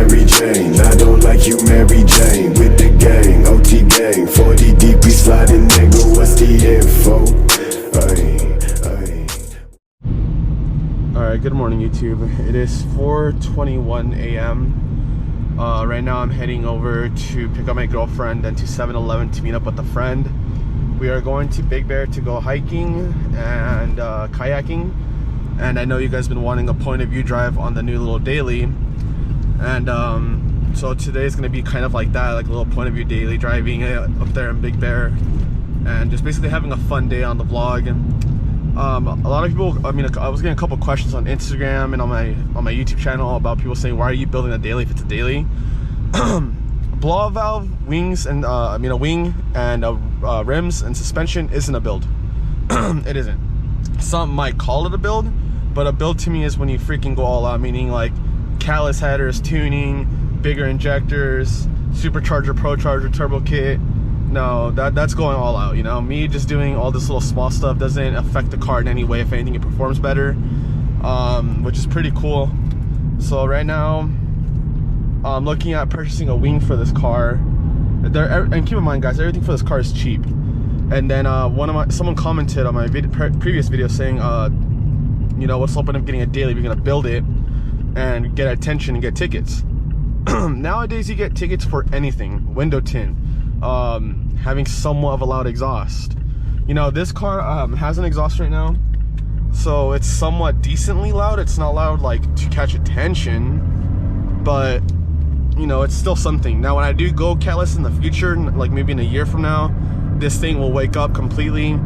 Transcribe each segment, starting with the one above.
Mary Jane. I don't like you, Mary Jane. With the gang, OT gang, 40 deep, we sliding, nigga. What's the info? Alright, good morning, YouTube. It is 4:21 a.m. Right now I'm heading over to pick up my girlfriend and to 7-Eleven to meet up with a friend. We are going to Big Bear to go hiking and kayaking. And I know you guys have been wanting a point of view drive on the new little daily. And so today is going to be kind of like that, like a little point of view daily, driving up there in Big Bear. And just basically having a fun day on the vlog. A lot of people, I was getting a couple questions on Instagram and on my YouTube channel about people saying, why are you building a daily if it's a daily? Blowout valve, wings, and a wing and rims and suspension isn't a build. It isn't. Some might call it a build, but a build to me is when you freaking go all out, meaning like catalyst headers, tuning, bigger injectors, supercharger, procharger, turbo kit. No, that's going all out, you know. Me just doing all this little small stuff doesn't affect the car in any way. If anything, it performs better, which is pretty cool. So right now I'm looking at purchasing a wing for this car. And keep in mind, guys, everything for this car is cheap. And then someone commented on my previous video saying, you know, what's up when I'm getting a daily? We're gonna build it and get attention and get tickets. Nowadays you get tickets for anything. Window tint, having somewhat of a loud exhaust. You know, this car has an exhaust right now, so it's somewhat decently loud. It's not loud like to catch attention, but you know, it's still something. Now when I do go catalyst in the future, like maybe in a year from now, this thing will wake up completely.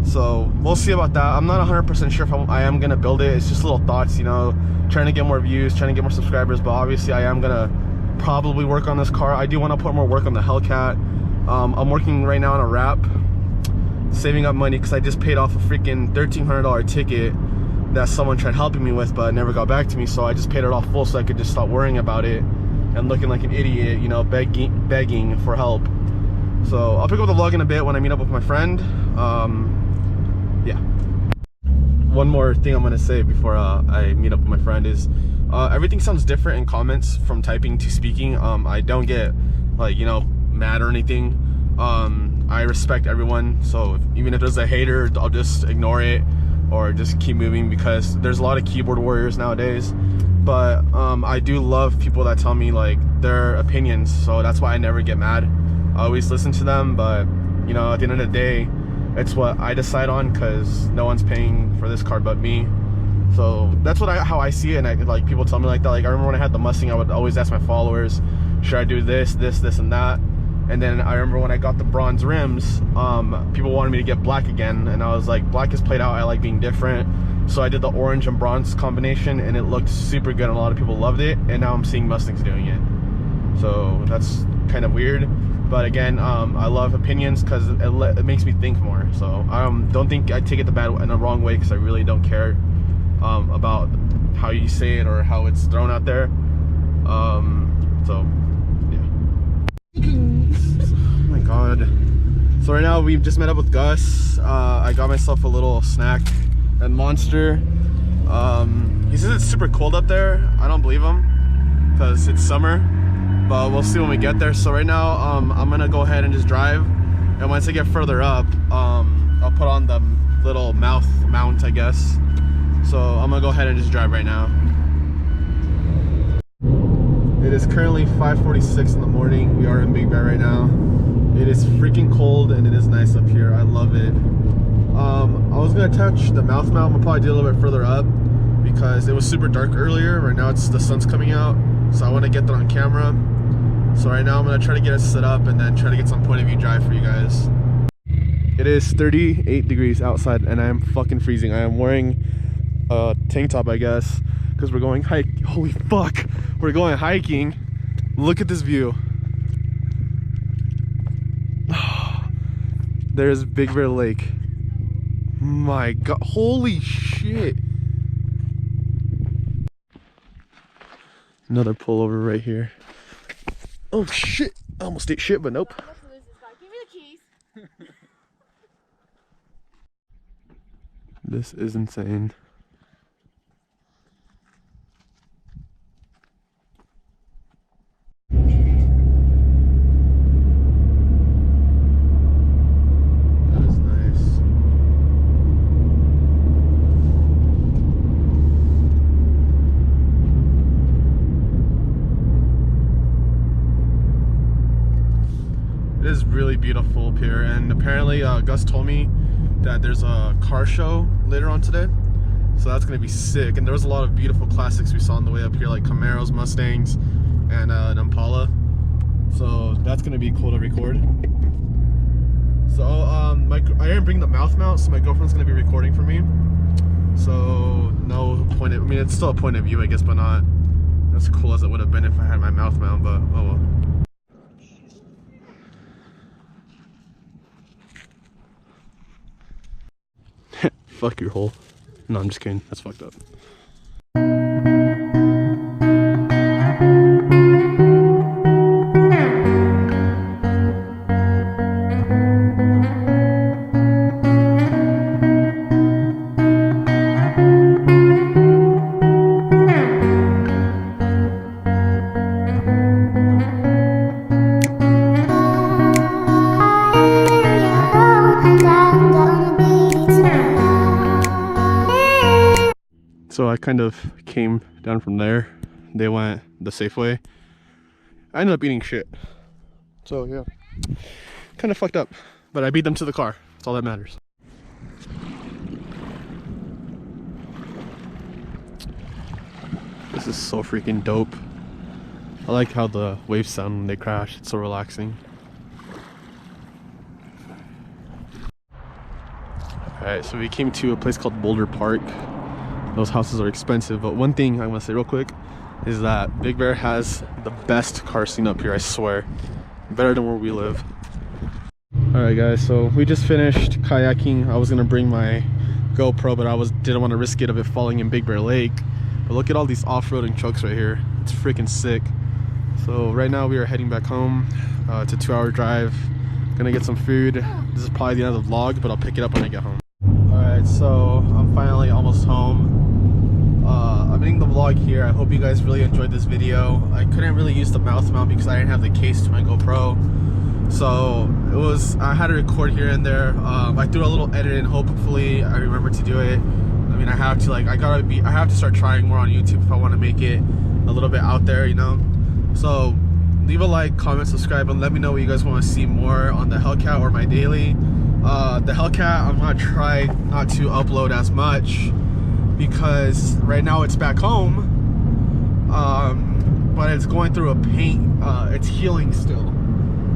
So we'll see about that. I'm not 100% sure if I am gonna build it. It's just little thoughts, you know, trying to get more views, trying to get more subscribers. But obviously I am gonna probably work on this car. I do want to put more work on the Hellcat. I'm working right now on a wrap, saving up money because I just paid off a freaking $1,300 ticket that someone tried helping me with, but never got back to me. So I just paid it off full so I could just stop worrying about it and looking like an idiot, you know, begging for help. So I'll pick up the vlog in a bit when I meet up with my friend. Yeah. One more thing I'm gonna say before I meet up with my friend is everything sounds different in comments from typing to speaking. I don't get like, you know, mad or anything. I respect everyone, so even if there's a hater, I'll just ignore it or just keep moving, because there's a lot of keyboard warriors nowadays. But I do love people that tell me like their opinions, so that's why I never get mad. I always listen to them, but you know, at the end of the day, it's what I decide on, because no one's paying for this car but me. So that's how I see it. And like people tell me like that. Like I remember when I had the Mustang, I would always ask my followers, should I do this, and that? And then I remember when I got the bronze rims, people wanted me to get black again, and I was like, black is played out, I like being different. So I did the orange and bronze combination, and it looked super good, and a lot of people loved it. And now I'm seeing Mustangs doing it, so that's kind of weird. But again, I love opinions because it makes me think more. So don't think I take it in the wrong way, because I really don't care about how you say it or how it's thrown out there. So yeah. Oh my god. So right now we've just met up with Gus. I got myself a little snack and Monster. He says it's super cold up there. I don't believe him because it's summer, but we'll see when we get there. So right now I'm gonna go ahead and just drive, and once I get further up, I'll put on the little mount, I guess. So I'm gonna go ahead and just drive right now. It is currently 5:46 in the morning. We are in Big Bear right now. It is freaking cold and it is nice up here. I love it. I was gonna touch the mount. I'm gonna probably do a little bit further up because it was super dark earlier. Right now the sun's coming out, so I want to get that on camera. So right now I'm gonna try to get it set up and then try to get some point of view drive for you guys. It is 38 degrees outside and I am fucking freezing. I am wearing a tank top, I guess, because we're going hiking. Holy fuck, we're going hiking. Look at this view. There's Big Bear Lake. My god, holy shit. Another pullover right here. Oh shit, I almost ate shit, but nope. Give me the keys. This is insane. really beautiful up here, and apparently Gus told me that there's a car show later on today, so that's gonna be sick. And there was a lot of beautiful classics we saw on the way up here, like Camaros, Mustangs, and an Impala, so that's gonna be cool to record. So I didn't bring the mouth mount, so my girlfriend's gonna be recording for me, so no point of, I mean, it's still a point of view, I guess, but not as cool as it would have been if I had my mouth mount, but oh well. Fuck your hole. No, I'm just kidding. That's fucked up. So I kind of came down from there. They went the safe way. I ended up eating shit. So yeah, kind of fucked up. But I beat them to the car. That's all that matters. This is so freaking dope. I like how the waves sound when they crash. It's so relaxing. Alright, so we came to a place called Boulder Park. Those houses are expensive, but one thing I want to say real quick is that Big Bear has the best car scene up here, I swear. Better than where we live. Alright guys, so we just finished kayaking. I was gonna bring my GoPro, but didn't want to risk it of it falling in Big Bear Lake. But look at all these off-roading trucks right here. It's freaking sick. So right now we are heading back home. It's a 2-hour drive. Gonna get some food. This is probably the end of the vlog, but I'll pick it up when I get home. Alright, so I'm finally almost home. I'm ending the vlog here. I hope you guys really enjoyed this video. I couldn't really use the mouth mount because I didn't have the case to my GoPro. So I had to record here and there. I threw a little edit in, hopefully I remember to do it. I mean, I have to I have to start trying more on YouTube if I want to make it a little bit out there, you know? So leave a like, comment, subscribe, and let me know what you guys want to see more on the Hellcat or my daily. The Hellcat, I'm gonna try not to upload as much because right now it's back home, but it's going through a paint, it's healing still.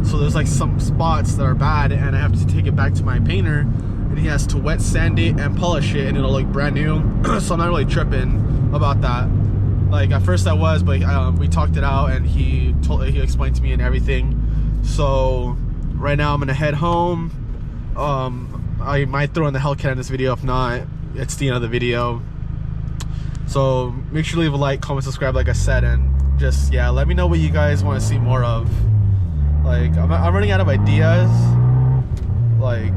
So there's like some spots that are bad, and I have to take it back to my painter, and he has to wet sand it and polish it, and it'll look brand new. So I'm not really tripping about that. Like at first I was, but we talked it out, and he explained to me and everything. So right now I'm gonna head home. I might throw in the Hellcat in this video. If not, it's the end of the video. So make sure to leave a like, comment, subscribe, like I said, and just, yeah, let me know what you guys want to see more of. Like, I'm running out of ideas. Like,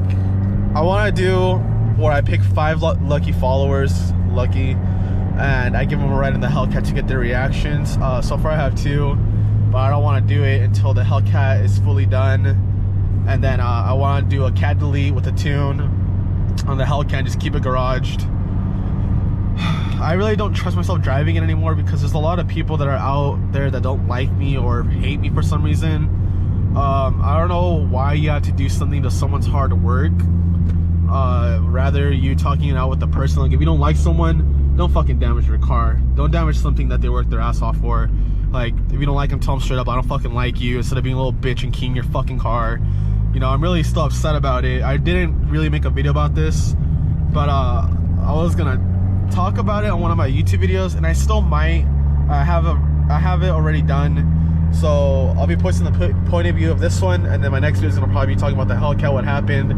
I want to do where I pick 5 lucky followers, and I give them a ride in the Hellcat to get their reactions. So far I have 2, but I don't want to do it until the Hellcat is fully done. And then I want to do a cat delete with a tune on the Hellcat, just keep it garaged. I really don't trust myself driving it anymore because there's a lot of people that are out there that don't like me or hate me for some reason. I don't know why you have to do something to someone's hard work. Rather you talking it out with the person. Like, if you don't like someone, don't fucking damage their car. Don't damage something that they worked their ass off for. Like, if you don't like them, tell them straight up, I don't fucking like you, instead of being a little bitch and keying your fucking car. You know, I'm really still upset about it. I didn't really make a video about this, but I was gonna talk about it on one of my YouTube videos, and I still might. I have it already done, so I'll be posting the point of view of this one, and then my next video is gonna probably be talking about the Hellcat, what happened,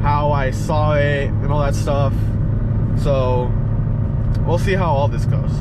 how I saw it, and all that stuff. So we'll see how all this goes.